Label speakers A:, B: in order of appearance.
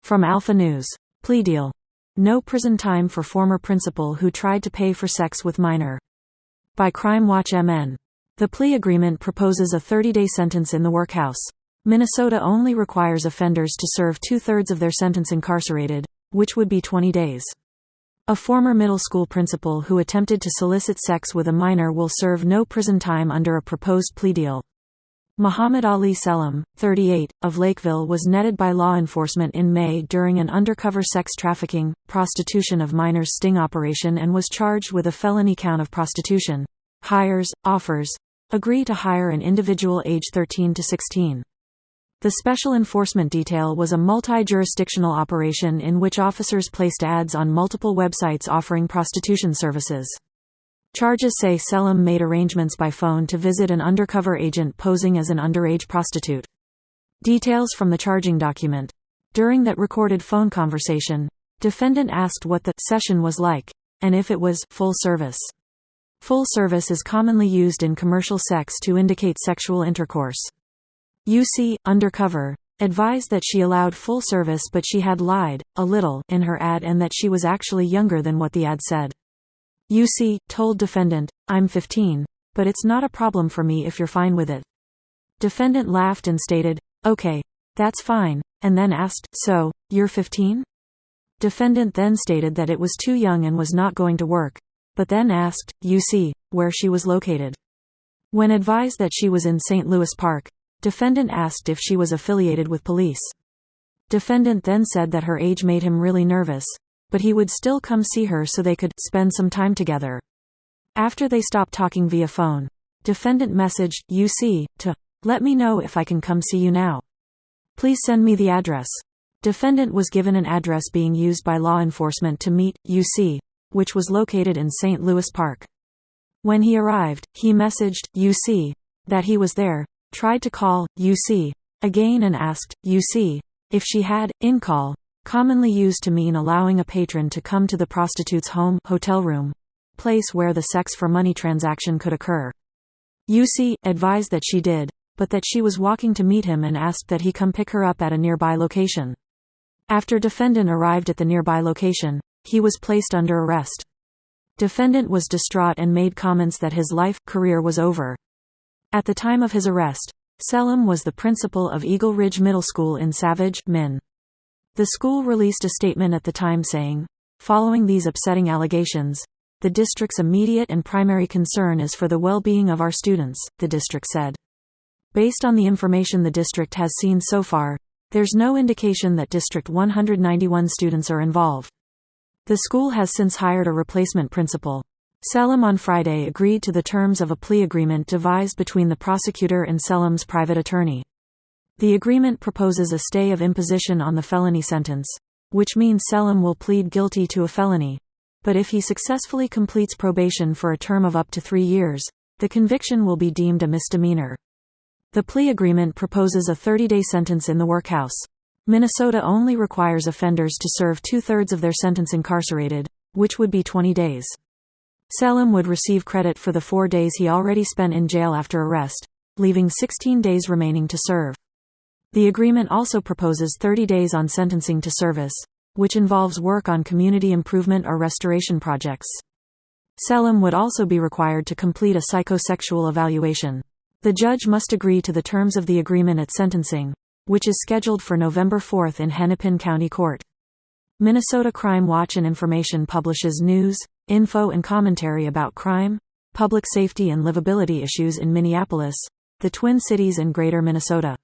A: From Alpha News. Plea deal. No prison time for former principal who tried to pay for sex with minor. By Crime Watch MN. The plea agreement proposes a 30-day sentence in the workhouse. Minnesota only requires offenders to serve 2/3 of their sentence incarcerated, which would be 20 days. A former middle school principal who attempted to solicit sex with a minor will serve no prison time under a proposed plea deal. Muhammad Ali Selim, 38, of Lakeville was netted by law enforcement in May during an undercover sex trafficking, prostitution of minors sting operation and was charged with a felony count of prostitution. Hires, offers. Agree to hire an individual age 13 to 16. The Special Enforcement Detail was a multi-jurisdictional operation in which officers placed ads on multiple websites offering prostitution services. Charges say Selim made arrangements by phone to visit an undercover agent posing as an underage prostitute. Details from the charging document. During that recorded phone conversation, defendant asked what the session was like, and if it was full service. Full service is commonly used in commercial sex to indicate sexual intercourse. UC, undercover, advised that she allowed full service but she had lied, a little, in her ad and that she was actually younger than what the ad said. UC told defendant, "I'm 15, but it's not a problem for me if you're fine with it." Defendant laughed and stated, "Okay, that's fine," and then asked, "So, you're 15?" Defendant then stated that it was too young and was not going to work, but then asked, UC, where she was located. When advised that she was in St. Louis Park, defendant asked if she was affiliated with police. Defendant then said that her age made him really nervous, but he would still come see her so they could spend some time together. After they stopped talking via phone, defendant messaged UC to let me know if I can come see you now. Please send me the address. Defendant was given an address being used by law enforcement to meet UC, which was located in St. Louis Park. When he arrived, he messaged UC that he was there, tried to call UC again and asked UC if she had in-call, commonly used to mean allowing a patron to come to the prostitute's home, hotel room, place where the sex for money transaction could occur. UC advised that she did, but that she was walking to meet him and asked that he come pick her up at a nearby location. After defendant arrived at the nearby location, he was placed under arrest. Defendant was distraught and made comments that his career was over. At the time of his arrest, Selim was the principal of Eagle Ridge Middle School in Savage, Minn. The school released a statement at the time saying, "Following these upsetting allegations, the district's immediate and primary concern is for the well-being of our students," the district said. Based on the information the district has seen so far, there's no indication that District 191 students are involved. The school has since hired a replacement principal. Selim on Friday agreed to the terms of a plea agreement devised between the prosecutor and Selim's private attorney. The agreement proposes a stay of imposition on the felony sentence, which means Selim will plead guilty to a felony, but if he successfully completes probation for a term of up to 3 years, the conviction will be deemed a misdemeanor. The plea agreement proposes a 30-day sentence in the workhouse. Minnesota only requires offenders to serve 2/3 of their sentence incarcerated, which would be 20 days. Selim would receive credit for the 4 days he already spent in jail after arrest, leaving 16 days remaining to serve. The agreement also proposes 30 days on sentencing to service, which involves work on community improvement or restoration projects. Selim would also be required to complete a psychosexual evaluation. The judge must agree to the terms of the agreement at sentencing, which is scheduled for November 4 in Hennepin County Court. Minnesota Crime Watch and Information publishes news, info and commentary about crime, public safety and livability issues in Minneapolis, the Twin Cities and Greater Minnesota.